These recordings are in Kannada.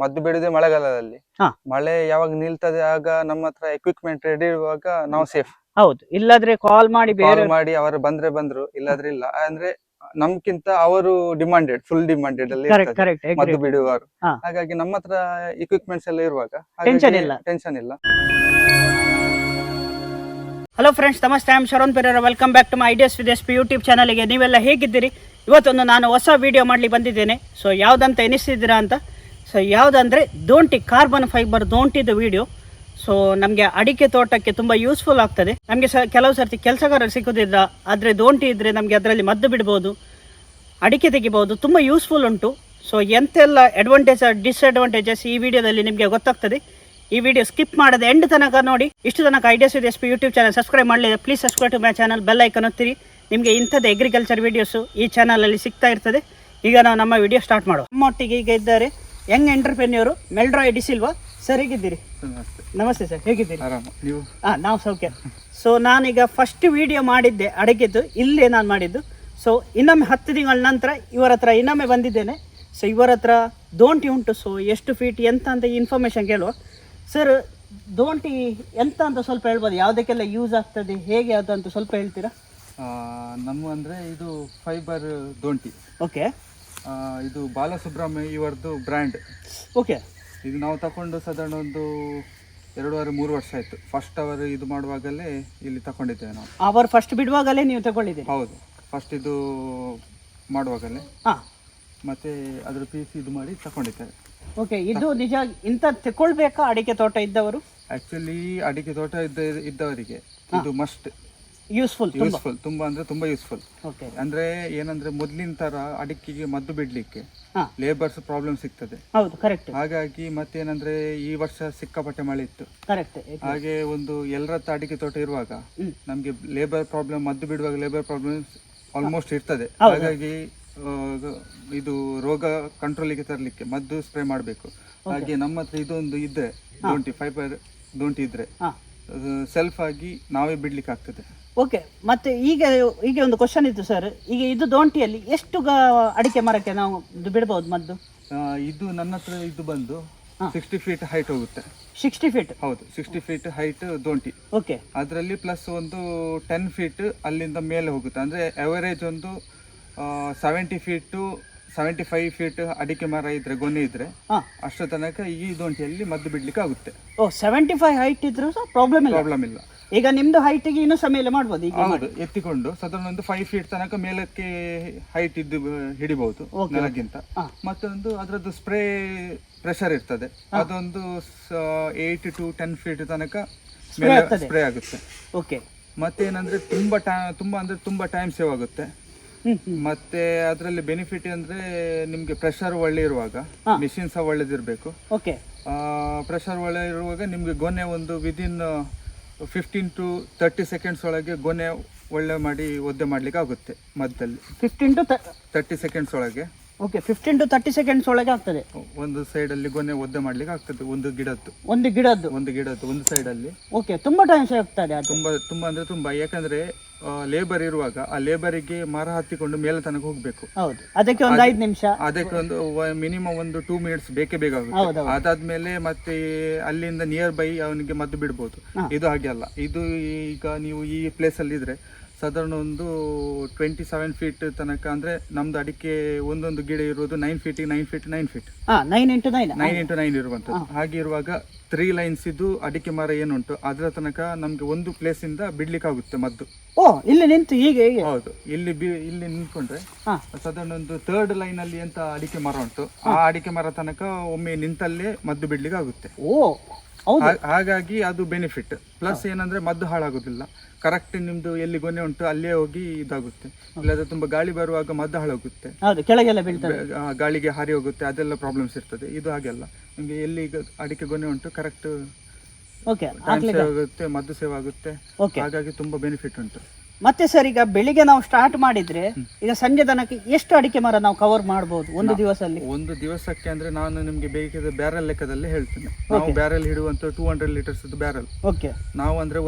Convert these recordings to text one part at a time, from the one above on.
ಮದ್ದು ಬಿಡುದೇ ಮಳೆಗಾಲದಲ್ಲಿ. ಹಾ. ಮಳೆ ಯಾವಾಗ ನಿಲ್ತದೆ ಆಗ ನಮ್ಮ ಹತ್ರ ಎಕ್ವಿಪ್ಮೆಂಟ್ ರೆಡಿ ಇರುವಾಗ ನಾವು ಸೇಫ್. ಹೌದು, ಇಲ್ಲಾದ್ರೆ ಕಾಲ್ ಮಾಡಿ ಕಾಲ್ ಬೇರೆ ಮಾಡಿ ಅವರು ಬಂದ್ರು, ಇಲ್ಲಾದ್ರೆ ಇಲ್ಲ. ಅಂದ್ರೆ ನಮ್ಗಿಂತ ಅವರು ಡಿಮಾಂಡೆಡ್, ಫುಲ್ ಡಿಮಾಂಡೆಡ್ ಅಲ್ಲಿ ಕರೆಕ್ಟ್ ಇರ್ತದೆ ಕರೆಕ್ಟ್ ಮದ್ದು ಬಿಡುವವರು. ಹಾ. ಹಾಗಾಗಿ ನಮ್ಮ ಹತ್ರ ಇಕ್ವಿಪ್ಮೆಂಟ್ಸ್ ಎಲ್ಲ ಇರುವಾಗ Tension ಇಲ್ಲ. ಟೆನ್ಷನ್ ಇಲ್ಲ. ಹಲೋ ಫ್ರೆಂಡ್ಸ್, ನಮಸ್ತೆ. I am Sharan Perera. Welcome back to my ideas with S P YouTube ಚಾನಲ್ಗೆ. ನೀವೆಲ್ಲ ಹೇಗಿದ್ದೀರಿ? ಇವತ್ತೊಂದು ನಾನು ಹೊಸ ವಿಡಿಯೋ ಮಾಡಲಿಕ್ಕೆ ಬಂದಿದ್ದೇನೆ. ಸೊ ಯಾವುದಂತ ಎನಿಸ್ತಿದ್ದೀರಾ ಅಂತ? ಸೊ ಯಾವುದಂದರೆ ದೋಂಟಿ, ಕಾರ್ಬನ್ ಫೈಬರ್ ದೋಂಟಿದು ವಿಡಿಯೋ. ಸೊ ನಮಗೆ ಅಡಿಕೆ ತೋಟಕ್ಕೆ ತುಂಬ ಯೂಸ್ಫುಲ್ ಆಗ್ತದೆ. ನಮಗೆ ಕೆಲವು ಸರ್ತಿ ಕೆಲಸಗಾರರು ಸಿಗೋದಿಲ್ಲ, ಆದರೆ ದೋಂಟಿ ಇದ್ದರೆ ನಮಗೆ ಅದರಲ್ಲಿ ಮದ್ದು ಬಿಡ್ಬೋದು, ಅಡಿಕೆ ತೆಗಿಬೋದು, ತುಂಬ ಯೂಸ್ಫುಲ್ ಉಂಟು. ಸೊ ಎಂತೆಲ್ಲ ಅಡ್ವಾಂಟೇಜ್ ಡಿಸ್ಅಡ್ವಾಂಟೇಜಸ್ ಈ ವಿಡಿಯೋದಲ್ಲಿ ನಿಮಗೆ ಗೊತ್ತಾಗ್ತದೆ. ಈ ವಿಡಿಯೋ ಸ್ಕಿಪ್ ಮಾಡದೆ ಎಂಡ್ ತನಕ ನೋಡಿ. ಇಷ್ಟು ತನಕ ideas with S P YouTube channel subscribe ಮಾಡಲಿಲ್ಲ, please subscribe to my channel, bell icon ಒತ್ತಿರಿ. ನಿಮಗೆ ಇಂಥದ್ದು ಅಗ್ರಿಕಲ್ಚರ್ ವಿಡಿಯೋಸು ಈ ಚಾನಲಲ್ಲಿ ಸಿಗ್ತಾ ಇರ್ತದೆ. ಈಗ ನಾವು ನಮ್ಮ ವಿಡಿಯೋ ಸ್ಟಾರ್ಟ್ ಮಾಡುವ. ನಮ್ಮೊಟ್ಟಿಗೆ ಈಗ ಇದ್ದಾರೆ ಯಂಗ್ ಎಂಟರ್ಪ್ರೆನ್ಯೂರು ಮೆಲ್ರಾಯ್ ಡಿಸಿಲ್ವಾ. ಸರ್, ಹೇಗಿದ್ದೀರಿ? ನಮಸ್ತೆ ಸರ್, ಹೇಗಿದ್ದೀರಿ? ನೀವು? ನಾವು ಸೌಖ್ಯ. ಸೊ ನಾನೀಗ ಫಸ್ಟ್ ವಿಡಿಯೋ ಮಾಡಿದ್ದೆ ಅಡಿಗೆದ್ದು, ಇಲ್ಲೇ ನಾನು ಮಾಡಿದ್ದು. ಸೊ ಇನ್ನೊಮ್ಮೆ 10 ತಿಂಗಳ ನಂತರ ಇವರ ಹತ್ರ ಇನ್ನೊಮ್ಮೆ ಬಂದಿದ್ದೇನೆ. ಸೊ ಇವರ ಹತ್ರ ದೋಂಟಿ ಉಂಟು. ಸೊ ಎಷ್ಟು ಫೀಟ್ ಎಂತ ಅಂತ ಇನ್ಫಾರ್ಮೇಷನ್ ಕೇಳುವ. ಸರ್, ದೋಂಟಿ ಎಂತ ಅಂತ ಸ್ವಲ್ಪ ಹೇಳ್ಬೋದು? ಯಾವುದಕ್ಕೆಲ್ಲ ಯೂಸ್ ಆಗ್ತದೆ, ಹೇಗೆ ಅದು ಅಂತ ಸ್ವಲ್ಪ ಹೇಳ್ತೀರಾ? ನಮ್ಮ ಅಂದ್ರೆ ಇದು ಫೈಬರ್ ದೋಂಟಿ. ಓಕೆ. ಇದು ಬಾಲಸುಬ್ರಹ್ಮಣ್ಯ ಇವರದ್ದು ಬ್ರ್ಯಾಂಡ್. ಓಕೆ. ಇದು ನಾವು ತಗೊಂಡು ಸಾಧಾರಣ ಒಂದು 2-3 ವರ್ಷ ಆಯ್ತು. ಫಸ್ಟ್ ಅವರು ಇದು ಮಾಡುವಾಗಲೇ ಇಲ್ಲಿ ತಗೊಂಡಿದ್ದೇವೆ ನಾವು. ಅವರು ಫಸ್ಟ್ ಬಿಡುವಾಗಲೇ ನೀವು ತಗೊಂಡಿದ್ದೀರಿ? ಹೌದು, ಫಸ್ಟ್ ಇದು ಮಾಡುವಾಗಲೇ. ಹಾಂ. ಮತ್ತೆ ಅದ್ರ ಪೀಸ್ ಇದು ಮಾಡಿ ತಗೊಂಡಿದ್ದೇವೆ. ಓಕೆ. ಇದು ನಿಜ ಇಂಥ ತಗೊಳ್ಬೇಕಾ ಅಡಿಕೆ ತೋಟ ಇದ್ದವರು? ಆಕ್ಚುಲಿ ಅಡಿಕೆ ತೋಟ ಇದ್ದವರಿಗೆ ಇದು ಮಸ್ಟ್ ಯೂಸ್ಫುಲ್ ತುಂಬಾ ಅಂದ್ರೆ ತುಂಬಾ ಯೂಸ್ಫುಲ್. ಓಕೆ. ಅಂದ್ರೆ ಏನಂದ್ರೆ ಮೊದ್ಲಿನ ತರ ಅಡಿಕೆಗೆ ಮದ್ದು ಬಿಡ್ಲಿಕ್ಕೆ ಹಾ. ಲೇಬರ್ಸ್ ಪ್ರಾಬ್ಲಮ್ ಸಿಗ್ತದೆ. ಹೌದು, ಕರೆಕ್ಟ್. ಹಾಗಾಗಿ ಮತ್ತೇನಂದ್ರೆ ಈ ವರ್ಷ ಸಿಕ್ಕಾಪಟ್ಟೆ ಮಳೆ ಇತ್ತು. ಕರೆಕ್ಟ್. ಹಾಗೆ ಒಂದು ಎಲ್ಲರತ್ತ ಅಡಿಕೆ ತೋಟ ಇರುವಾಗ ನಮ್ಗೆ ಲೇಬರ್ ಪ್ರಾಬ್ಲಮ್, ಮದ್ದು ಬಿಡುವಾಗ ಲೇಬರ್ ಪ್ರಾಬ್ಲಮ್ ಆಲ್ಮೋಸ್ಟ್ ಇರ್ತದೆ. ಹಾಗಾಗಿ ಇದು ರೋಗ ಕಂಟ್ರೋಲಿಗೆ ತರಲಿಕ್ಕೆ ಮದ್ದು ಸ್ಪ್ರೇ ಮಾಡಬೇಕು. ಹಾಗೆ ನಮ್ಮ ಹತ್ರ ಇದೊಂದು ಇದ್ರೆ ದೋಂಟಿ, ಫೈಬರ್ ದೋಂಟಿ ಇದ್ರೆ ಸೆಲ್ಫ್ ಆಗಿ ನಾವೇ ಬಿಡ್ಲಿಕ್ಕೆ ಆಗ್ತದೆ. ಓಕೆ. ಮತ್ತೆ ಈಗ ಒಂದು ಕ್ವಶನ್ ಇತ್ತು ಸರ್. ಈಗ ಇದು ದೋಂಟಿಯಲ್ಲಿ ಎಷ್ಟು ಅಡಿಕೆ ಮರಕ್ಕೆ ನಾವು ಇದು ಬಿಡಬಹುದು ಮದ್ದು? ಇದು ನನ್ನ ಹತ್ರ ಇದು ಬಂದು 60 ಫೀಟ್ ಹೈಟ್ ಹೋಗುತ್ತೆ. 60 ಫೀಟ್? ಹೌದು, 60 ಫೀಟ್ ಹೈಟ್ ದೋಂಟಿ. ಓಕೆ. ಅದರಲ್ಲಿ ಪ್ಲಸ್ ಒಂದು 10 ಫೀಟ್ ಅಲ್ಲಿಂದ ಮೇಲೆ ಹೋಗುತ್ತೆ. ಅಂದ್ರೆ ಅವರೇಜ್ ಒಂದು 70 ಫೀಟ್ ಟು 75 ಫೀಟ್ ಅಡಿಕೆ ಮರ ಇದ್ರೆ, ಗೊನೆ ಇದ್ರೆ ಅಷ್ಟು ತನಕ ಈ ದೋಂಟಿಯಲ್ಲಿ ಮದ್ದು ಬಿಡ್ಲಿಕ್ಕೆ ಆಗುತ್ತೆ. 75 ಹೈಟ್ ಇದ್ರು ಪ್ರಾಬ್ಲಮ್ ಇಲ್ಲ. ಈಗ ನಿಮ್ದು ಹೈಟಿಗೆ ಇನ್ನೂ ಸಹ ಮೇಲೆ ಮಾಡ್ಬೋದು. ಈಗ ಹೌದು, ಎತ್ತಿಕೊಂಡು ಸಾಧಾರಣ ಒಂದು 5 ಫೀಟ್ ತನಕ ಮೇಲಕ್ಕೆ ಹೈಟ್ ಇದ್ದು ಹಿಡಿಬಹುದು ನೆಲಕ್ಕಿಂತ. ಮತ್ತೊಂದು ಅದರದ್ದು ಸ್ಪ್ರೇ ಪ್ರೆಷರ್ ಇರ್ತದೆ, ಅದೊಂದು 8 to 10 ಫೀಟ್ ತನಕ ಸ್ಪ್ರೇ ಆಗುತ್ತೆ. ಓಕೆ. ಮತ್ತೇನಂದ್ರೆ ತುಂಬಾ ಟೈಮ್ ಸೇವ್ ಆಗುತ್ತೆ. ಮತ್ತೆ ಅದರಲ್ಲಿ ಬೆನಿಫಿಟ್ ಅಂದ್ರೆ ನಿಮ್ಗೆ ಪ್ರೆಷರ್ ಒಳ್ಳೆ ಇರುವಾಗ ಮಿಷಿನ್ ಸಹ ಒಳ್ಳೇದಿರ್ಬೇಕು. ಓಕೆ. ಪ್ರೆಷರ್ ಒಳ್ಳೆ ಇರುವಾಗ ನಿಮ್ಗೆ ಗೊನೆ ಒಂದು ವಿದಿನ್ 15 to 30 ಸೆಕೆಂಡ್ಸ್ ಒಳಗೆ ಗೊನೆ ಒಳ್ಳೆ ಮಾಡಿ ಒದ್ದೆ ಮಾಡ್ಲಿಕ್ಕೆ ಆಗುತ್ತೆ ಮದ್ದಲ್ಲಿ. 15 to 30 ಸೆಕೆಂಡ್ಸ್ ಒಳಗೆ. ಓಕೆ. 15 to 30 ಸೆಕೆಂಡ್ಸ್ ಒಳಗೆ ಆಗ್ತದೆ. ಒಂದು ಸೈಡ್ ಅಲ್ಲಿ ಗೊನೆ ಒದ್ದೆ ಮಾಡ್ಲಿಕ್ಕೆ ಆಗ್ತದೆ, ಒಂದು ಗಿಡದ್ದು ಒಂದು ಸೈಡ್ ಅಲ್ಲಿ. ಓಕೆ. ತುಂಬಾ ಟೈಮ್ ಸೇವ್ ಆಗ್ತದೆ. ತುಂಬಾ ಅಂದ್ರೆ ತುಂಬಾ. ಯಾಕಂದ್ರೆ ಲೇಬರ್ ಇರುವಾಗ ಆ ಲೇಬರಿಗೆ ಮರ ಹತ್ತಿಕೊಂಡು ಮೇಲೆ ತನಕ ಹೋಗ್ಬೇಕು. ಹೌದು, ಅದಕ್ಕೆ ಒಂದು 5 ನಿಮಿಷ, ಅದಕ್ಕೆ ಒಂದು ಮಿನಿಮಮ್ ಒಂದು 2 ಮಿನಿಟ್ಸ್ ಬೇಕೇ ಬೇಕಾಗುತ್ತೆ. ಅದಾದ್ಮೇಲೆ ಮತ್ತೆ ಅಲ್ಲಿಂದ ನಿಯರ್ ಬೈ ಅವನಿಗೆ ಮದ್ದು ಬಿಡ್ಬೋದು. ಇದು ಹಾಗೆ ಅಲ್ಲ. ಇದು ಈಗ ನೀವು ಈ ಪ್ಲೇಸ್ ಅಲ್ಲಿ ಇದ್ರೆ ಸಾಧಾರಣ ಒಂದು 27 ಫೀಟ್ ತನಕ. ಅಂದ್ರೆ ನಮ್ದು ಅಡಿಕೆ ಒಂದೊಂದು ಗಿಡ ಇರುವುದು 9 ಫೀಟ್ 9 ಫೀಟ್ 9 ಫೀಟ್ 9 into 9 ಇರುವಂತದ್ದು. ಹಾಗೆ ಇರುವಾಗ 3 ಲೈನ್ಸ್ ಇದು ಅಡಿಕೆ ಮರ ಏನುಂಟು ಅದರ ತನಕ ನಮ್ಗೆ ಒಂದು ಪ್ಲೇಸ್ ಇಂದ ಬಿಡ್ಲಿಕ್ಕೆ ಆಗುತ್ತೆ ಮದ್ದು. ಇಲ್ಲಿ ನಿಂತು ಹೀಗೆ? ಹೌದು, ಇಲ್ಲಿ ನಿಂತ್ಕೊಂಡ್ರೆ ಸಾಧಾರಣ ಒಂದು 3rd ಲೈನ್ ಅಲ್ಲಿ ಎಂತ ಅಡಿಕೆ ಮರ ಉಂಟು, ಆ ಅಡಿಕೆ ಮರ ತನಕ ಒಮ್ಮೆ ನಿಂತಲ್ಲೇ ಮದ್ದು ಬಿಡ್ಲಿಕ್ಕೆ ಆಗುತ್ತೆ. ಹಾಗಾಗಿ ಅದು ಬೆನಿಫಿಟ್. ಪ್ಲಸ್ ಏನಂದ್ರೆ ಮದ್ದು ಹಾಳಾಗುದಿಲ್ಲ. ಕರೆಕ್ಟ್ ನಿಮ್ದು ಎಲ್ಲಿ ಗೊನೆ ಉಂಟು ಅಲ್ಲೇ ಹೋಗಿ ಇದಾಗುತ್ತೆ. ಇಲ್ಲದ್ರೆ ತುಂಬಾ ಗಾಳಿ ಬರುವಾಗ ಮದ್ದು ಹಾಳಾಗುತ್ತೆ, ಗಾಳಿಗೆ ಹಾರಿ ಹೋಗುತ್ತೆ, ಅದೆಲ್ಲ ಪ್ರಾಬ್ಲಮ್ಸ್ ಇರ್ತದೆ. ಇದು ಹಾಗೆಲ್ಲ ನಿಮ್ಗೆ ಎಲ್ಲಿ ಅಡಿಕೆ ಗೊನೆ ಉಂಟು ಕರೆಕ್ಟ್ ಟೈಮ್ ಸೇವ್ ಆಗುತ್ತೆ, ಮದ್ದು ಸೇವ್ ಆಗುತ್ತೆ. ಹಾಗಾಗಿ ತುಂಬಾ ಬೆನಿಫಿಟ್ ಉಂಟು. ಮತ್ತೆ ಸರ್ ಈಗ ಬೆಳಿಗ್ಗೆ ನಾವು ಸ್ಟಾರ್ಟ್ ಮಾಡಿದ್ರೆ ಈಗ ಸಂಜೆ ತನಕ ಎಷ್ಟು ಅಡಿಕೆ ಮರ ನಾವು ಕವರ್ ಮಾಡಬಹುದು ಒಂದು ದಿವಸದಲ್ಲಿ? ಒಂದು ದಿವಸಕ್ಕೆ ಅಂದ್ರೆ ನಾನು ನಿಮ್ಗೆ ಬೇಕಿದ್ರೆ ಬ್ಯಾರಲ್ ಲೆಕ್ಕದಲ್ಲಿ ಹೇಳ್ತೇನೆ. ನಾವು ಬ್ಯಾರಲ್ ಹಿಡುವಂತ 200 ಲೀಟರ್ಸ್ ಬ್ಯಾರಲ್. ಓಕೆ. ನಾವು ಅಂದ್ರೆ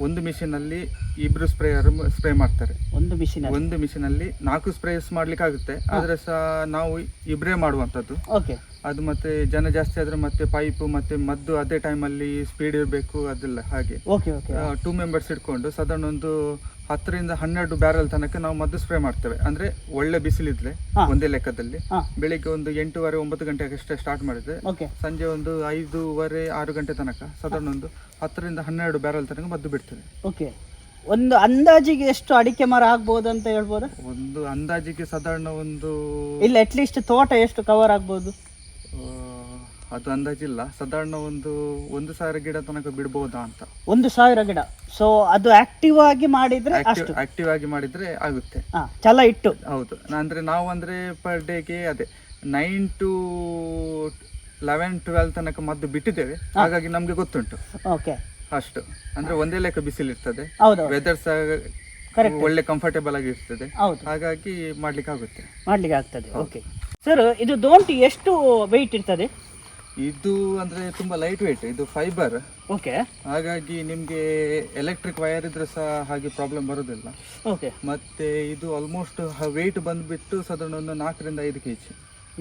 ಒಂದು ಮಿಷಿನ್ ಅಲ್ಲಿ ಇಬ್ರು ಸ್ಪ್ರೇಯರ್ ಸ್ಪ್ರೇ ಮಾಡ್ತಾರೆ. ಒಂದು ಮಿಷಿನ್ ಅಲ್ಲಿ 4 ಸ್ಪ್ರೇಸ್ ಮಾಡ್ಲಿಕ್ಕೆ ಆಗುತ್ತೆ. ಆದ್ರೆ ಸಹ ನಾವು ಇಬ್ರೇ ಮಾಡುವಂತದ್ದು. ಓಕೆ. ಅದು ಮತ್ತೆ ಜನ ಜಾಸ್ತಿ ಆದ್ರೆ ಮತ್ತೆ ಪೈಪ್ ಮತ್ತೆ ಮದ್ದು ಅದೇ ಟೈಮಲ್ಲಿ ಸ್ಪೀಡ್ ಇರಬೇಕು ಅದೆಲ್ಲ ಹಾಗೆ. 2 ಮೆಂಬರ್ಸ್ ಇಟ್ಕೊಂಡು ಸಾಧಾರಣ ಒಂದು 10 ರಿಂದ 12 ಬ್ಯಾರಲ್ ತನಕ ನಾವು ಮದ್ದು ಸ್ಪ್ರೇ ಮಾಡ್ತೇವೆ. ಅಂದ್ರೆ ಒಳ್ಳೆ ಬಿಸಿಲಿದ್ರೆ ಒಂದೇ ಲೆಕ್ಕದಲ್ಲಿ ಬೆಳಿಗ್ಗೆ ಒಂದು 8:30 9 ಗಂಟೆಗೆ ಅಷ್ಟೇ ಸ್ಟಾರ್ಟ್ ಮಾಡಿದ್ರೆ ಸಂಜೆ ಒಂದು 5:30 6 ಗಂಟೆ ತನಕ ಸಾಧಾರಣ ಒಂದು 10 ರಿಂದ 12 ಬ್ಯಾರಲ್ ತನಕ ಮದ್ದು ಬಿಡ್ತೇವೆ. ಓಕೆ. ಒಂದು ಅಂದಾಜಿಗೆ ಎಷ್ಟು ಅಡಿಕೆ ಮರ ಆಗ್ಬೋದು ಅಂತ ಹೇಳ್ಬೋದಾ? ಒಂದು ಅಂದಾಜಿಗೆ ಸಾಧಾರಣ ಒಂದು ಇಲ್ಲ ಅಟ್ಲೀಸ್ಟ್ ತೋಟ ಎಷ್ಟು ಕವರ್ ಆಗ್ಬೋದು ಅದು ಅಂದಾಜಿಲ್ಲ. ಸಾಧಾರಣ ಒಂದು 1,000 ಗಿಡ ತನಕ ಬಿಡ್ಬೋದಾ ಅಂತ. 1,000 ಗಿಡ. ಸೊ ಅದು ಆಕ್ಟಿವ್ ಆಗಿ ಮಾಡಿದ್ರೆ ಆಕ್ಟಿವ್ ಆಗಿ ಮಾಡಿದ್ರೆ ಆಗುತ್ತೆ. ಛಲ ಇಟ್ಟು. ಹೌದು. ಅಂದ್ರೆ ನಾವು ಅಂದ್ರೆ ಪರ್ ಡೇಗೆ ಅದೇ 9 to 11 12 ತನಕ ಮದ್ದು ಬಿಟ್ಟಿದ್ದೇವೆ. ಹಾಗಾಗಿ ನಮ್ಗೆ ಗೊತ್ತುಂಟು. ಓಕೆ. ಅಷ್ಟು ಅಂದ್ರೆ ಒಂದೇ ಲೆಕ್ಕ ಬಿಸಿಲು ಇರ್ತದೆ, ವೆದರ್ ಸಹ ಒಳ್ಳೆ ಕಂಫರ್ಟೇಬಲ್ ಆಗಿ ಇರ್ತದೆ. ಹಾಗಾಗಿ ಮಾಡ್ಲಿಕ್ಕೆ ಆಗ್ತದೆ. ಓಕೆ ಸರ್, ಇದು ದೋಂಟಿ ಎಷ್ಟು ವೆಯ್ಟ್ ಇರ್ತದೆ? ಇದು ಅಂದ್ರೆ ತುಂಬಾ ಲೈಟ್ ವೇಟ್. ಇದು ಫೈಬರ್. ಓಕೆ. ಹಾಗಾಗಿ ನಿಮ್ಗೆ ಎಲೆಕ್ಟ್ರಿಕ್ ವೈರ್ ಇದ್ರೆ ಸಹ ಹಾಗೆ ಪ್ರಾಬ್ಲಮ್ ಬರೋದಿಲ್ಲ. ಓಕೆ. ಮತ್ತೆ ಇದು ಆಲ್ಮೋಸ್ಟ್ ವೆಯ್ಟ್ ಬಂದ್ಬಿಟ್ಟು ಸಾಧಾರಣ ಒಂದು 4 ರಿಂದ 5 ಕೆಜಿ.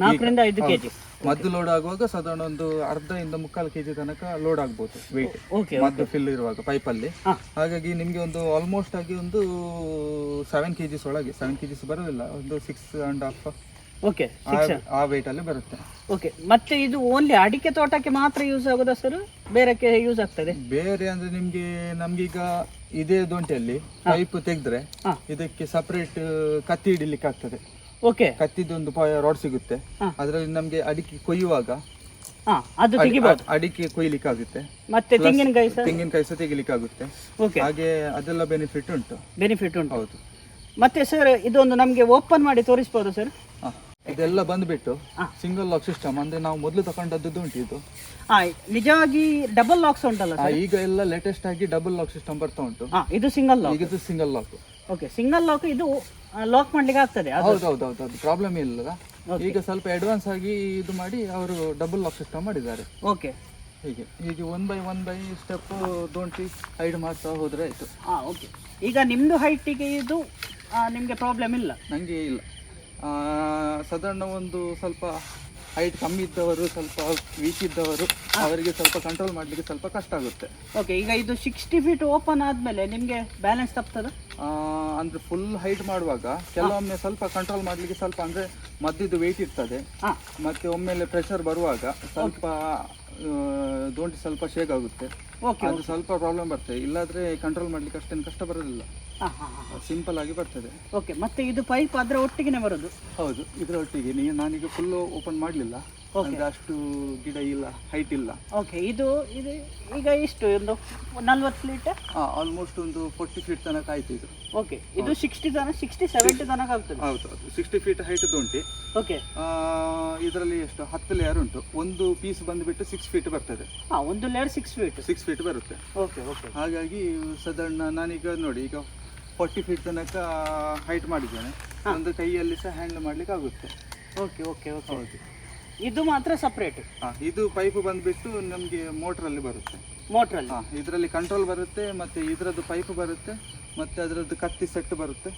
4 ರಿಂದ 5 ಕೆಜಿ ಮದ್ದು ಲೋಡ್ ಆಗುವಾಗ ಸಾಧಾರಣ ಒಂದು ಅರ್ಧ ಇಂದ 3/4 ಕೆಜಿ ತನಕ ಲೋಡ್ ಆಗ್ಬೋದು ವೆಯ್ಟ್, ಮದ್ದು ಫಿಲ್ ಇರುವಾಗ ಪೈಪಲ್ಲಿ. ಹಾಗಾಗಿ ನಿಮ್ಗೆ ಒಂದು ಆಲ್ಮೋಸ್ಟ್ ಆಗಿ ಒಂದು 7 ಕೆಜಿಸ್ ಒಳಗೆ, 7 ಕೆಜಿಸ್ ಬರೋದಿಲ್ಲ, ಒಂದು 6.5 ಓಕೆ ಆ ವೆಯ್ಟ್ ಅಲ್ಲಿ ಬರುತ್ತೆ. ಓಕೆ. ಮತ್ತೆ ಇದು ಓನ್ಲಿ ಅಡಿಕೆ ತೋಟಕ್ಕೆ ಮಾತ್ರ ಯೂಸ್ ಆಗೋದಾ ಸರ್, ಬೇರೆಕ್ಕೆ ಯೂಸ್ ಆಗ್ತದೆ? ಬೇರೆ ಅಂದ್ರೆ ನಮ್ಗೀಗ ಇದೇ ದೊಂಟೆಯಲ್ಲಿ ಪೈಪ್ ತೆಗೆದ್ರೆ ಇದಕ್ಕೆ ಸಪರೇಟ್ ಕತ್ತಿ ಹಿಡಿಲಿಕ್ಕೆ ಆಗ್ತದೆ. ಓಕೆ. ಕತ್ತಿದೊಂದು ರಾಡ್ ಸಿಗುತ್ತೆ. ಅದರಲ್ಲಿ ನಮ್ಗೆ ಅಡಿಕೆ ಕೊಯ್ಯುವಾಗ ಅಡಿಕೆ ಕೊಯ್ಲಿಕ್ಕೆ ಆಗುತ್ತೆ. ಮತ್ತೆ ತೆಂಗಿನಕಾಯಿ ಸಹ ತೆಗಿಲಿಕ್ಕೆ ಆಗುತ್ತೆ. ಹಾಗೆ ಅದೆಲ್ಲ ಬೆನಿಫಿಟ್ ಉಂಟು. ಹೌದು. ಮತ್ತೆ ಸರ್ ಇದೊಂದು ನಮ್ಗೆ ಓಪನ್ ಮಾಡಿ ತೋರಿಸಬಹುದು ಸರ್? ಇದೆಲ್ಲ ಬಂದ್ಬಿಟ್ಟು ಸಿಂಗಲ್ ಲಾಕ್ ಸಿಸ್ಟಮ್. ಅಂದ್ರೆ ನಾವು ಮೊದಲು ತಗೊಂಡದ್ದು ಉಂಟು ಇದು. ನಿಜವಾಗಿ ಡಬಲ್ ಲಾಕ್ಸ್ ಉಂಟಲ್ಲ ಈಗ ಎಲ್ಲ ಲೇಟೆಸ್ಟ್ ಆಗಿ ಡಬಲ್ ಲಾಕ್ ಸಿಸ್ಟಮ್ ಬರ್ತಾ ಉಂಟು. ಇದು ಸಿಂಗಲ್ ಲಾಕ್. ಇದು single lock. Okay. Single lock ಇದು ಲಾಕ್ ಮಾಡ್ಲಿಕ್ಕೆ ಆಗ್ತದೆ? ಹೌದೌದು, ಅದು ಪ್ರಾಬ್ಲಮ್ ಇಲ್ಲ. ಈಗ ಸ್ವಲ್ಪ ಅಡ್ವಾನ್ಸ್ ಆಗಿ ಇದು ಮಾಡಿ ಅವರು ಡಬಲ್ ಲಾಕ್ ಸಿಸ್ಟಮ್ ಮಾಡಿದ್ದಾರೆ. ಓಕೆ. ಹೀಗೆ 1 by 1 ಸ್ಟೆಪ್ ದೊಂಟಿ ಹೈಡ್ ಮಾಡ್ತಾ ಹೋದ್ರೆ ಆಯ್ತು. ಓಕೆ. ಈಗ ನಿಮ್ದು ಹೈಟಿಗೆ ಇದು ನಿಮ್ಗೆ ಪ್ರಾಬ್ಲಮ್ ಇಲ್ಲ? ನಂಗೆ ಇಲ್ಲ. ಸಾಧಾರಣ ಒಂದು ಸ್ವಲ್ಪ ಹೈಟ್ ಕಮ್ಮಿ ಇದ್ದವರು, ಸ್ವಲ್ಪ ವೀಕ್ ಇದ್ದವರು, ಅವರಿಗೆ ಸ್ವಲ್ಪ ಕಂಟ್ರೋಲ್ ಮಾಡ್ಲಿಕ್ಕೆ ಸ್ವಲ್ಪ ಕಷ್ಟ ಆಗುತ್ತೆ. ಓಕೆ. ಈಗ ಇದು 60 ಫೀಟ್ ಓಪನ್ ಆದ್ಮೇಲೆ ನಿಮ್ಗೆ ಬ್ಯಾಲೆನ್ಸ್ ತಪ್ತದ? ಅಂದ್ರೆ ಫುಲ್ ಹೈಟ್ ಮಾಡುವಾಗ ಕೆಲವೊಮ್ಮೆ ಸ್ವಲ್ಪ ಕಂಟ್ರೋಲ್ ಮಾಡ್ಲಿಕ್ಕೆ ಸ್ವಲ್ಪ ಅಂದ್ರೆ ಮದ್ದಿದ್ದು ವೆಯ್ಟ್ ಇರ್ತದೆ. ಮತ್ತೆ ಒಮ್ಮೆಲೆ ಪ್ರೆಷರ್ ಬರುವಾಗ ಸ್ವಲ್ಪ ದೋಂಟಿ ಸ್ವಲ್ಪ ಶೇಕ್ ಆಗುತ್ತೆ. ಅದು ಸ್ವಲ್ಪ ಪ್ರಾಬ್ಲಮ್ ಬರ್ತದೆ. ಇಲ್ಲಾದ್ರೆ ಕಂಟ್ರೋಲ್ ಮಾಡ್ಲಿಕ್ಕೆ ಅಷ್ಟೇನು ಕಷ್ಟ ಬರೋದಿಲ್ಲ, ಸಿಂಪಲ್ ಆಗಿ ಬರ್ತದೆ. ಓಕೆ. ಮತ್ತೆ ಇದು ಪೈಪ್ ಅದರ ಒಟ್ಟಿಗೆ ಬರೋದು? ಹೌದು, ಇದರ ಒಟ್ಟಿಗೆ. ನಾನೀಗ ಫುಲ್ ಓಪನ್ ಮಾಡಲಿಲ್ಲ, ಅಷ್ಟು ಗಿಡ ಇಲ್ಲ, ಹೈಟ್ ಇಲ್ಲ. ಓಕೆ. ಇದು ಈಗ ಇಷ್ಟು ಒಂದು 40 ಫೀಟ್, ಆಲ್ಮೋಸ್ಟ್ ಒಂದು 40 ಫೀಟ್ ತನಕ ಆಯ್ತು ಇದು. ಓಕೆ. ಇದು 60-70 ತನಕ ಆಗ್ತದೆ? ಹೌದು, 60 ಫೀಟ್ ಹೈಟ್ ಉಂಟು. ಓಕೆ. ಇದರಲ್ಲಿ ಎಷ್ಟು 10 ಲೇಯರ್ ಉಂಟು. ಒಂದು ಪೀಸ್ ಬಂದ್ಬಿಟ್ಟು 6 ಫೀಟ್ ಬರ್ತದೆ. ಒಂದು ಲೇಯರ್ 6 ಫೀಟ್ ಬರುತ್ತೆ. ಓಕೆ. ಓಕೆ. ಹಾಗಾಗಿ ಸಾಧಾರಣ ನಾನೀಗ ನೋಡಿ ಈಗ 40 ಫೀಟ್ ತನಕ ಹೈಟ್ ಮಾಡಿದ್ದೇನೆ. ಒಂದು ಕೈಯಲ್ಲಿ ಸಹ ಹ್ಯಾಂಡಲ್ ಮಾಡ್ಲಿಕ್ಕೆ ಆಗುತ್ತೆ. ಓಕೆ. ಓಕೆ. ಓಕೆ. ಹೌದು. ಇದು ಮಾತ್ರ ಸಪ್ರೇಟ್? ಇದು ಪೈಪ್ ಬಂದ್ಬಿಟ್ಟು ನಮ್ಗೆ ಮೋಟ್ರಲ್ಲಿ ಬರುತ್ತೆ. ಮೋಟ್ರಲ್ಲಿ ಇದರಲ್ಲಿ ಕಂಟ್ರೋಲ್ ಬರುತ್ತೆ, ಮತ್ತೆ ಇದರದ್ದು ಪೈಪ್ ಬರುತ್ತೆ, ಮತ್ತೆ ಅದರದ್ದು ಕತ್ತಿ ಸೆಟ್ ಬರುತ್ತೆ.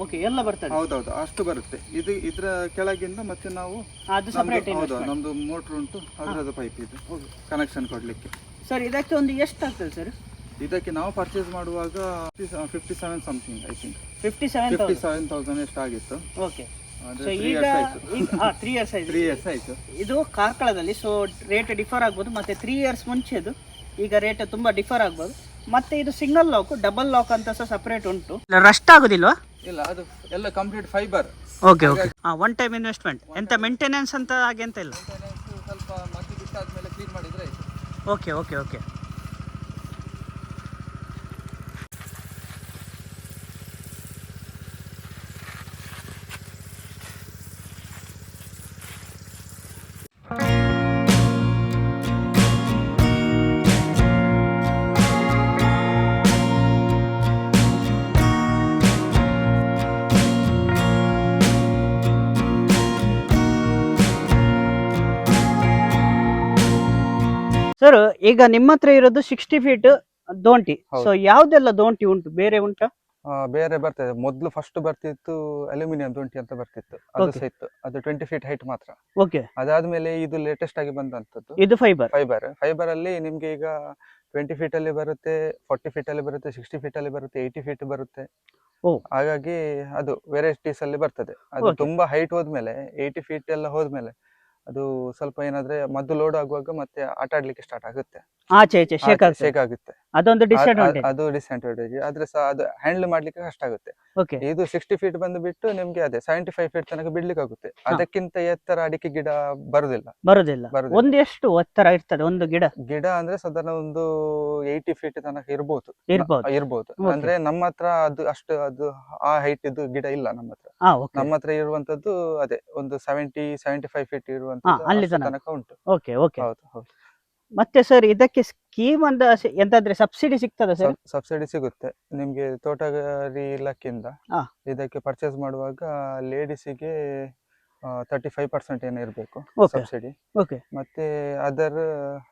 ಓಕೆ. ಎಲ್ಲ ಬರ್ತದೆ? ಹೌದೌದು, ಅಷ್ಟು ಬರುತ್ತೆ. ಇದರ ಕೆಳಗಿಂದ ಮತ್ತೆ ನಾವು ಹೌದು ನಮ್ದು ಮೋಟ್ರ್ ಉಂಟು, ಅದರದ್ದು ಪೈಪ್ ಇದು ಕನೆಕ್ಷನ್ ಕೊಡ್ಲಿಕ್ಕೆ. ಸರ್ ಇದಕ್ಕೆ ಒಂದು ಎಷ್ಟು ಆಗ್ತದೆ ಸರ್? ಇದಕ್ಕೆ ನಾವು ಪರ್ಚೇಸ್ ಮಾಡುವಾಗ 57 ಸಮಥಿಂಗ್ ಐ ಥಿಂಕ್. 57,000 ಎಷ್ಟು ಆಗಿತ್ತು. ಓಕೆ. ಈಗ 3 ಇಯರ್ಸ್ ಆಯ್ತು. ಇದು ಕಾರ್ಕಳದಲ್ಲಿ. ಸೊ ರೇಟ್ ಡಿಫರ್ ಆಗ್ಬೋದು. ಮತ್ತೆ 3 ಇಯರ್ಸ್ ಮುಂಚೆದು ಈಗ ರೇಟ್ ತುಂಬಾ ಡಿಫರ್ ಆಗ್ಬೋದು. ಮತ್ತೆ ಇದು ಸಿಂಗಲ್ ಲಾಕ್, ಡಬಲ್ ಲಾಕ್ ಅಂತ ಸಹ ಸಪರೇಟ್ ಉಂಟು. ರಸ್ಟ್ ಆಗೋದಿಲ್ವಾ? ಇಲ್ಲ, ಅದು ಎಲ್ಲ complete fibre. Okay. Okay. One time investment, ಎಂತ ಮೇಂಟೆನೆನ್ಸ್ ಅಂತ ಹಾಗೆ ಎಂತ ಇಲ್ಲ? ಸ್ವಲ್ಪ ಮದ್ದು ಬಿಟ್ಟಾದ್ಮೇಲೆ ಕ್ಲೀನ್ ಮಾಡಿದ್ರೆ ಆಯ್ತು. ಓಕೆ. ಓಕೆ. ಓಕೆ. ಸರ್ ಈಗ ನಿಮ್ಮ ಹತ್ರ ಇರೋದು 60 ಫೀಟ್ ದೋಂಟಿ. ಹೌದು. ಸೊ ಯಾವ್ದೆಲ್ಲ ದೋಂಟಿ ಉಂಟು, ಬೇರೆ ಉಂಟಾ? ಬೇರೆ ಬರ್ತದೆ. ಮೊದಲು ಫಸ್ಟ್ ಬರ್ತಿತ್ತು ಅಲ್ಯೂಮಿನಿಯಂ ದೊಂಟಿ ಅಂತ ಬರ್ತಿತ್ತು, ಅದು Okay. ಸಹ ಇತ್ತು. ಅದು 20 ಫೀಟ್ ಹೈಟ್ ಮಾತ್ರ. ಓಕೆ, ಅದಾದ್ಮೇಲೆ ಇದು ಲೇಟೆಸ್ಟ್ ಆಗಿ ಬಂದಂತದ್ದು ಇದು ಫೈಬರ್. ಫೈಬರ್ ಅಲ್ಲಿ ನಿಮ್ಗೆ ಈಗ 20 ಫೀಟ್ ಅಲ್ಲಿ ಬರುತ್ತೆ, 40 ಫೀಟ್ ಅಲ್ಲಿ ಬರುತ್ತೆ, 60 ಫೀಟ್ ಅಲ್ಲಿ ಬರುತ್ತೆ, 80 ಫೀಟ್ ಬರುತ್ತೆ. ಓ. ಹಾಗಾಗಿ ಅದು ವೆರೈಟೀಸ್ ಅಲ್ಲಿ ಬರ್ತದೆ. ಅದು Okay. ತುಂಬಾ ಹೈಟ್ ಹೋದ್ಮೇಲೆ 80 ಫೀಟ್ ಎಲ್ಲ ಹೋದ್ಮೇಲೆ ಅದು ಸ್ವಲ್ಪ ಏನಾದ್ರೆ ಮದ್ದು ಲೋಡ್ ಆಗುವಾಗ ಮತ್ತೆ ಆಟ ಆಡ್ಲಿಕ್ಕೆ ಸ್ಟಾರ್ಟ್ ಆಗುತ್ತೆ, ಆಚೆ ಈಚೆ ಶೇಕ್ ಆಗ್ತದೆ, ಶೇಕ್ ಆಗುತ್ತೆ. ಅದೊಂದು ಡಿಸ್ಅಡ್ವಾಂಟೇಜ್. ಅದು ಡಿಸ್ಅಡ್ವಾಂಟೇಜ್. ಆದ್ರೆ ಸಹ ಅದು ಹ್ಯಾಂಡಲ್ ಮಾಡ್ಲಿಕ್ಕೆ ಕಷ್ಟ ಆಗುತ್ತೆ. ಓಕೆ, ಇದು 60 ಫೀಟ್ ಬಂದು ಬಿಟ್ಟು ನಿಮ್ಗೆ ಅದೇ 75 ಫೀಟ್ ತನಕ ಬಿಡ್ಲಿಕ್ಕೆ ಆಗುತ್ತೆ. ಅದಕ್ಕಿಂತ ಎತ್ತರ ಅಡಿಕೆ ಗಿಡ ಬರುದಿಲ್ಲ. ಬರುದಿಲ್ಲ. ಒಂದು ಎಷ್ಟು ಎತ್ತರ ಇರ್ತದೆ ಒಂದು ಗಿಡ? ಗಿಡ ಅಂದ್ರೆ ಸಾಧಾರಣ ಒಂದು 80 ಫೀಟ್ ತನಕ ಇರ್ಬೋದು. Okay. ಅಂದ್ರೆ ನಮ್ಮ ಹತ್ರ ಅದು ಅಷ್ಟು ಅದು ಆ ಹೈಟ್ ಇದ್ದು ಗಿಡ ಇಲ್ಲ ನಮ್ಮ ಹತ್ರ. Okay. ನಮ್ಮ ಹತ್ರ ಇರುವಂತದ್ದು ಅದೇ ಒಂದು 75 ಫೀಟ್ ಅಲ್ಲಿ ಇರುವಂತದ್ದು ತನಕ. ತನಕ ಉಂಟು. Okay, okay. ಹೌದು. ಮತ್ತೆ ಸರ್ ಇದಕ್ಕೆ ಸ್ಕೀಮ್ ಅಂತ ಎಂತಾದ್ರೆ ಸಬ್ಸಿಡಿ ಸಿಗ್ತದ ಸರ್? ಸಬ್ಸಿಡಿ ಸಿಗುತ್ತೆ ನಿಮ್ಗೆ ತೋಟಗಾರಿ ಇಲಾಖೆಯಿಂದ. ಹಾ. ಇದಕ್ಕೆ ಪರ್ಚೇಸ್ ಮಾಡುವಾಗ ಲೇಡೀಸಿಗೆ 35% ಏನೋ ಇರಬೇಕು Okay. ಸಬ್ಸಿಡಿ. ಓಕೆ, ಮತ್ತೆ ಅದರ್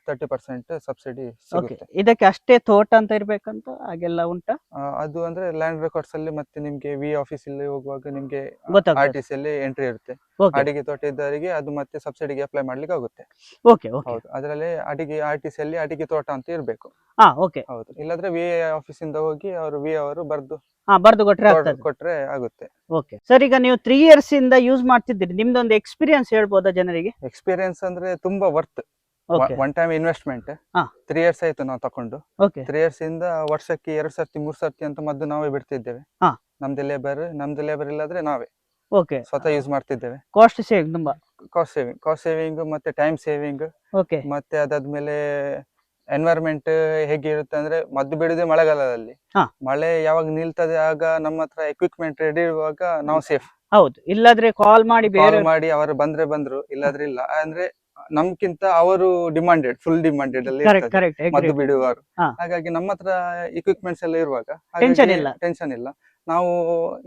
30% ಸಬ್ಸಿಡಿ ಓಕೆ. ಸಿಗುತ್ತೆ. ಇದಕ್ಕೆ ಅಷ್ಟೇ ತೋಟ ಅಂತ ಇರ್ಬೇಕಂತ ಹಾಗೆಲ್ಲ ಉಂಟಾ? ಅದು ಅಂದ್ರೆ ಲ್ಯಾಂಡ್ ರೆಕಾರ್ಡ್ಸ್ ಅಲ್ಲಿ ಮತ್ತೆ ನಿಮ್ಗೆ ವಿ ಆಫೀಸ್ ಅಲ್ಲಿ ಹೋಗುವಾಗ ನಿಮ್ಗೆ ಗೊತ್ತಾಗ್ತದೆ. RTC ಅಲ್ಲಿ ಎಂಟ್ರಿ ಇರುತ್ತೆ. ಓಕೆ, ಅಡಿಗೆ ತೋಟ ಇದ್ದವರಿಗೆ ಅದು ಮತ್ತೆ ಸಬ್ಸಿಡಿಗೆ ಅಪ್ಲೈ ಮಾಡ್ಲಿಕ್ಕೆ ಆಗುತ್ತೆ. Okay, okay. ಹೌದು, ಅದರಲ್ಲಿ ಅಡಿಗೆ RTC ಅಲ್ಲಿ ಅಡಿಗೆ ತೋಟ ಅಂತ ಇರ್ಬೇಕು. ಓಕೆ. ಹೌದು, ಇಲ್ಲಾಂದ್ರೆ ವಿ ಆಫೀಸ್ ಇಂದ ಹೋಗಿ ಅವರು ವಿ ಅವರು ಬರ್ದು ಬರ್ದು ಕೊಟ್ರೆ ಆಗ್ತದೆ. ಕೊಟ್ರೆ ಆಗುತ್ತೆ. ಓಕೆ ಸರ್, ಈಗ ನೀವು 3 years ಇಂದ ಯೂಸ್ ಮಾಡ್ತಿದ್ದೀರಿ, ನಿಮ್ದೊಂದು ಎಕ್ಸ್ಪೀರಿಯನ್ಸ್ ಹೇಳ್ಬೋದಾ ಜನರಿಗೆ? ಎಕ್ಸ್ಪೀರಿಯನ್ಸ್ ಅಂದ್ರೆ ತುಂಬಾ worth. Okay, one time investment. ಹಾ. 3 years ಆಯ್ತು ನಾವು ತಕೊಂಡು. ಓಕೆ, 3 years ಇಂದ ವರ್ಷಕ್ಕೆ 2 ಸರ್ತಿ 3 ಸರ್ತಿ ಅಂತ ಮದ್ದು ನಾವೇ ಬಿಡ್ತಿದ್ದೇವೆ. ಹಾ. ನಮ್ದು ಲೇಬರ್ ಇಲ್ಲಾದ್ರೆ ನಾವೇ ಓಕೆ. ಸ್ವತಃ ಯೂಸ್ ಮಾಡ್ತಿದ್ದೇವೆ. ಕಾಸ್ಟ್ ಸೇವ್ ತುಂಬಾ. ಕಾಸ್ಟ್ ಸೇವಿಂಗ್ ಮತ್ತೆ ಟೈಮ್ ಸೇವಿಂಗ್. ಓಕೆ, ಮತ್ತೆ ಅದಾದ್ಮೇಲೆ ಎನ್ವೈರ್ಮೆಂಟ್ ಹೇಗೆ ಇರುತ್ತೆ ಅಂದ್ರೆ ಮದ್ದು ಬಿಡುದೇ ಮಳೆಗಾಲದಲ್ಲಿ. ಹಾ. ಮಳೆ ಯಾವಾಗ ನಿಲ್ತದೆ ಆಗ ನಮ್ಮ ಹತ್ರ ಎಕ್ವಿಪ್ಮೆಂಟ್ ರೆಡಿ ಇರುವಾಗ ನಾವು ಸೇಫ್. ಹೌದು. ಇಲ್ಲಾದ್ರೆ ಕಾಲ್ ಮಾಡಿ ಬೇರೆ ಕಾಲ್ ಮಾಡಿ ಅವರು ಬಂದ್ರು, ಇಲ್ಲಾದ್ರೆ ಇಲ್ಲ. ಅಂದ್ರೆ ನಮ್ಗಿಂತ ಅವರು ಫುಲ್ ಡಿಮಾಂಡೆಡ್ ಅಲ್ಲಿ ಕರೆಕ್ಟ್, ಇರ್ತದೆ ಕರೆಕ್ಟ್. ಮದ್ದು ಬಿಡುವವರು. ಹಾ. ಹಾಗಾಗಿ ನಮ್ಮ ಹತ್ರ ಎಕ್ವಿಪ್ಮೆಂಟ್ಸ್ ಎಲ್ಲ ಇರುವಾಗ Tension ಇಲ್ಲ. ಟೆನ್ಷನ್ ಇಲ್ಲ. ನಾವು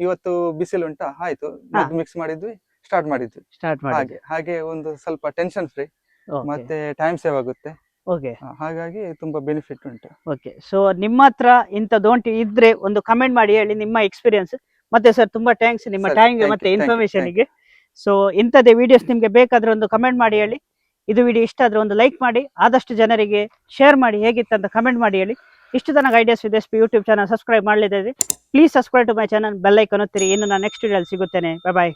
ಇವತ್ತು ಬಿಸಿಲು ಉಂಟಾ, ಆಯ್ತು ಮದ್ದು ಮಿಕ್ಸ್ ಮಾಡಿದ್ವಿ, ಸ್ಟಾರ್ಟ್ ಮಾಡಿದ್ವಿ. ಸ್ಟಾರ್ಟ್ ಮಾಡಿ. ಹಾಗೆ ಒಂದು ಸ್ವಲ್ಪ ಟೆನ್ಷನ್ ಫ್ರೀ ಓಕೆ, ಮತ್ತೆ ಟೈಮ್ ಸೇವ್ ಆಗುತ್ತೆ. ಓಕೆ, ಹಾಗಾಗಿ ತುಂಬಾ ಬೆನಿಫಿಟ್ ಉಂಟು. ಓಕೆ. ಸೊ ನಿಮ್ಮ ಹತ್ರ ಇಂಥ ದೋಂಟಿ ಇದ್ರೆ ಒಂದು ಕಮೆಂಟ್ ಮಾಡಿ ಹೇಳಿ ನಿಮ್ಮ ಎಕ್ಸ್ಪೀರಿಯನ್ಸ್. ಮತ್ತೆ ಸರ್ ತುಂಬಾ ಥ್ಯಾಂಕ್ಸ್ ನಿಮ್ಮ ಸರಿ, ಟೈಮ್ಗೆ thank ಮತ್ತೆ you, thank you, ಇನ್ಫಾರ್ಮೇಶನ್ಗೆ. ಸೊ ಇಂಥದ್ದೇ ವಿಡಿಯೋಸ್ ನಿಮ್ಗೆ ಬೇಕಾದ್ರೆ ಒಂದು ಕಮೆಂಟ್ ಮಾಡಿ ಹೇಳಿ. ಇದು ವಿಡಿಯೋ ಇಷ್ಟ ಆದ್ರೆ ಒಂದು ಲೈಕ್ ಮಾಡಿ, ಆದಷ್ಟು ಜನರಿಗೆ ಶೇರ್ ಮಾಡಿ, ಹೇಗಿತ್ತಂತ ಕಮೆಂಟ್ ಮಾಡಿ ಹೇಳಿ. ಇಷ್ಟು ತನಕ ideas with SP YouTube channel subscribe ಮಾಡಲಿದೆ, please subscribe to my channel, bell icon ಒತ್ತಿರಿ. ಇನ್ನು ನಾನು ನೆಕ್ಸ್ಟ್ ವಿಡಿಯೋದಲ್ಲಿ ಸಿಗುತ್ತೇನೆ. Bye bye.